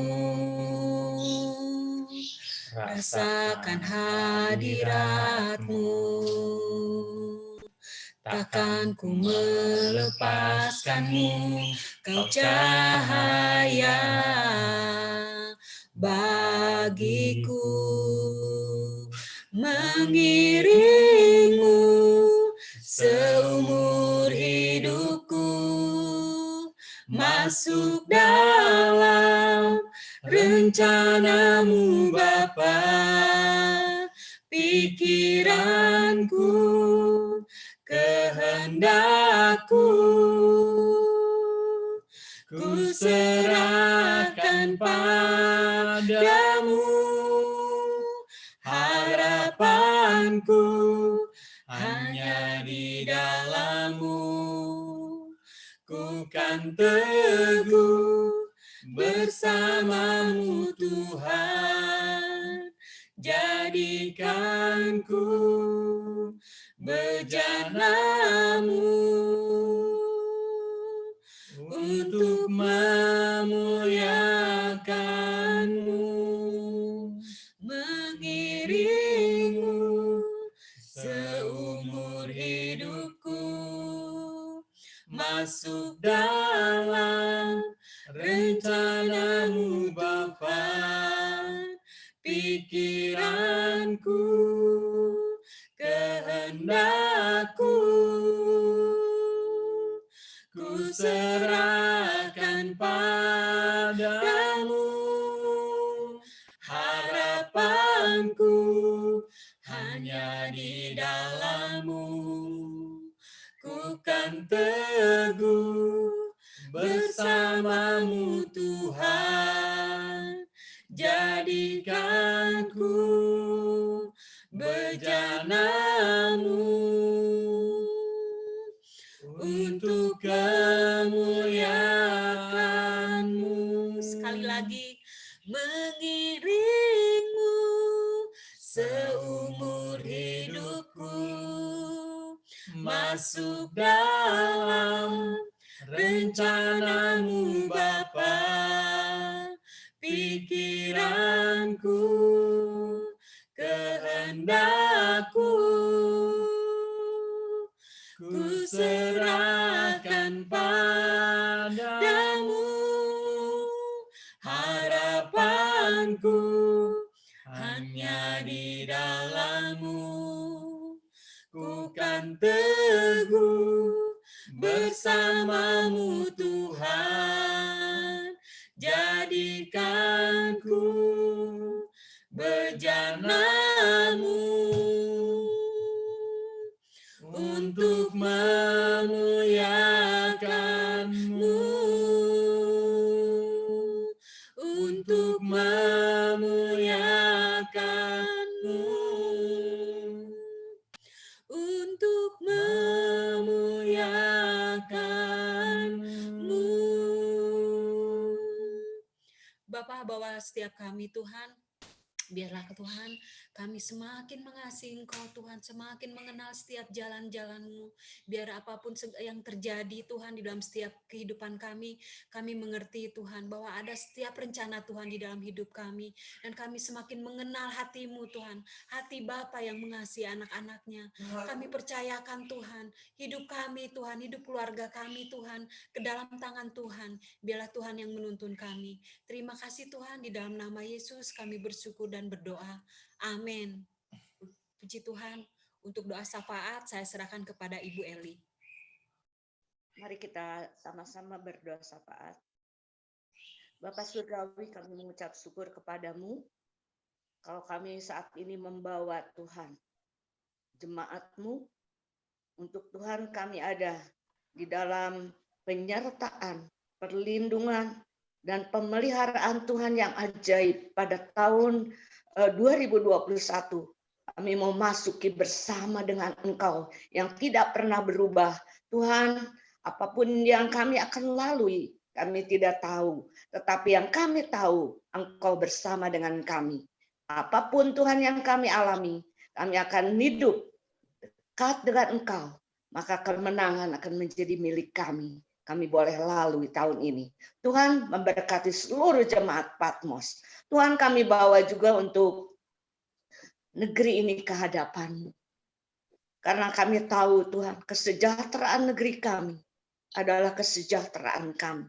rasakan hadirat-Mu. Takkan ku melepaskan-Mu, Kau cahaya bagiku. Mengiring-Mu seumur hidupku, masuk dalam rencana-Mu Bapa. Pikiranku, kehendakku, ku serahkan padamu. Harapanku hanya di dalam-Mu. Ku kan teguh bersama-Mu Tuhan. Jadikan ku bejana-Mu untuk memuliakan-Mu. Mengiring-Mu seumur hidupku, masuk dalam rencana-Mu Bapa. Pikiranku, kehendakku, ku serahkan padamu. Harapanku hanya di dalam-Mu. Ku kan teguh bersama-Mu Tuhan. Jadikan ku bejana-Mu untuk kemuliaan-Mu. Sekali lagi, mengiring-Mu seumur hidupku, masuk dalam rencana-Mu Bapa. Pikiranku, kehendakku, ku serahkan padamu. Harapanku hanya di dalam-Mu. Ku kan teguh bersama-Mu Tuhan. Jadikan ku bejana-Mu untuk memuliakan-Mu, untuk memuliakan-Mu, untuk memuliakan-Mu. Bapa, bawa setiap kami Tuhan, biarlah Tuhan kami semakin mengasihi Engkau Tuhan, semakin mengenal setiap jalan-jalan-Mu. Biar apapun yang terjadi Tuhan di dalam setiap kehidupan kami mengerti Tuhan bahwa ada setiap rencana Tuhan di dalam hidup kami. Dan kami semakin mengenal hati-Mu Tuhan, hati Bapa yang mengasihi anak-anaknya. Kami percayakan Tuhan, hidup kami Tuhan, hidup keluarga kami Tuhan, ke dalam tangan Tuhan. Biarlah Tuhan yang menuntun kami. Terima kasih Tuhan, di dalam nama Yesus kami bersyukur dan berdoa. Amin. Puji Tuhan. Untuk doa syafaat saya serahkan kepada Ibu Eli. Mari kita sama-sama berdoa syafaat. Bapa Surgawi, kami mengucap syukur kepadamu. Kalau kami saat ini membawa Tuhan, jemaat-Mu, untuk Tuhan kami ada di dalam penyertaan, perlindungan, dan pemeliharaan Tuhan yang ajaib pada tahun 2021. Kami mau masuki bersama dengan Engkau yang tidak pernah berubah. Tuhan, apapun yang kami akan lalui, kami tidak tahu. Tetapi yang kami tahu, Engkau bersama dengan kami. Apapun Tuhan yang kami alami, kami akan hidup dekat dengan Engkau. Maka kemenangan akan menjadi milik kami. Kami boleh lalui tahun ini. Tuhan memberkati seluruh jemaat Patmos. Tuhan, kami bawa juga untuk negeri ini ke hadapan-Mu. Karena kami tahu Tuhan, kesejahteraan negeri kami adalah kesejahteraan kami.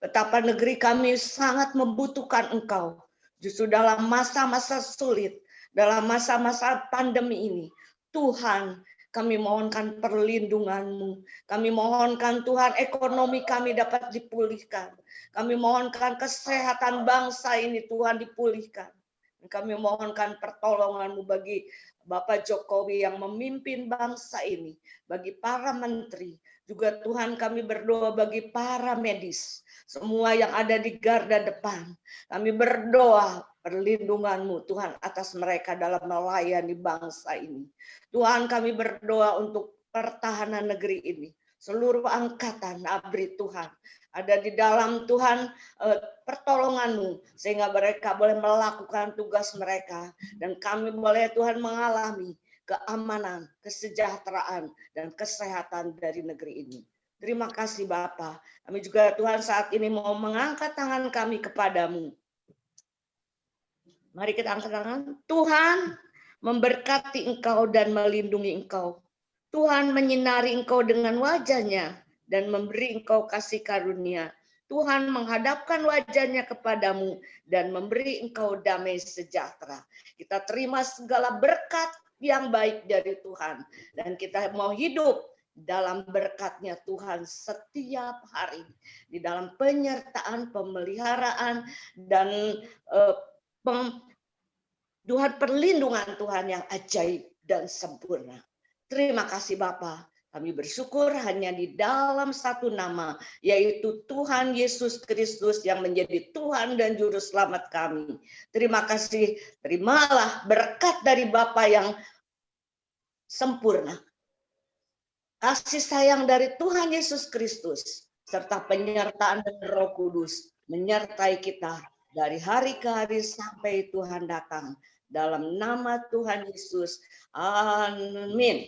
Betapa negeri kami sangat membutuhkan Engkau. Justru dalam masa-masa sulit, dalam masa-masa pandemi ini, Tuhan, kami mohonkan perlindungan-Mu. Kami mohonkan Tuhan ekonomi kami dapat dipulihkan. Kami mohonkan kesehatan bangsa ini Tuhan dipulihkan. Kami mohonkan pertolongan-Mu bagi Bapak Jokowi yang memimpin bangsa ini, bagi para menteri, juga Tuhan kami berdoa bagi para medis, semua yang ada di garda depan. Kami berdoa perlindungan-Mu Tuhan atas mereka dalam melayani bangsa ini. Tuhan kami berdoa untuk pertahanan negeri ini. Seluruh angkatan ABRI Tuhan ada di dalam Tuhan pertolongan-Mu sehingga mereka boleh melakukan tugas mereka dan kami boleh Tuhan mengalami keamanan, kesejahteraan dan kesehatan dari negeri ini. Terima kasih Bapa. Kami juga Tuhan saat ini mau mengangkat tangan kami kepadamu. Mari kita angkat tangan. Tuhan memberkati Engkau dan melindungi Engkau. Tuhan menyinari Engkau dengan wajah-Nya dan memberi Engkau kasih karunia. Tuhan menghadapkan wajah-Nya kepadamu dan memberi Engkau damai sejahtera. Kita terima segala berkat yang baik dari Tuhan. Dan kita mau hidup dalam berkat-Nya Tuhan setiap hari. Di dalam penyertaan, pemeliharaan, dan Tuhan perlindungan Tuhan yang ajaib dan sempurna. Terima kasih Bapa. Kami bersyukur hanya di dalam satu nama, yaitu Tuhan Yesus Kristus yang menjadi Tuhan dan Juru Selamat kami. Terima kasih, terimalah berkat dari Bapa yang sempurna. Kasih sayang dari Tuhan Yesus Kristus, serta penyertaan dari Roh Kudus, menyertai kita dari hari ke hari sampai Tuhan datang. Dalam nama Tuhan Yesus, amin.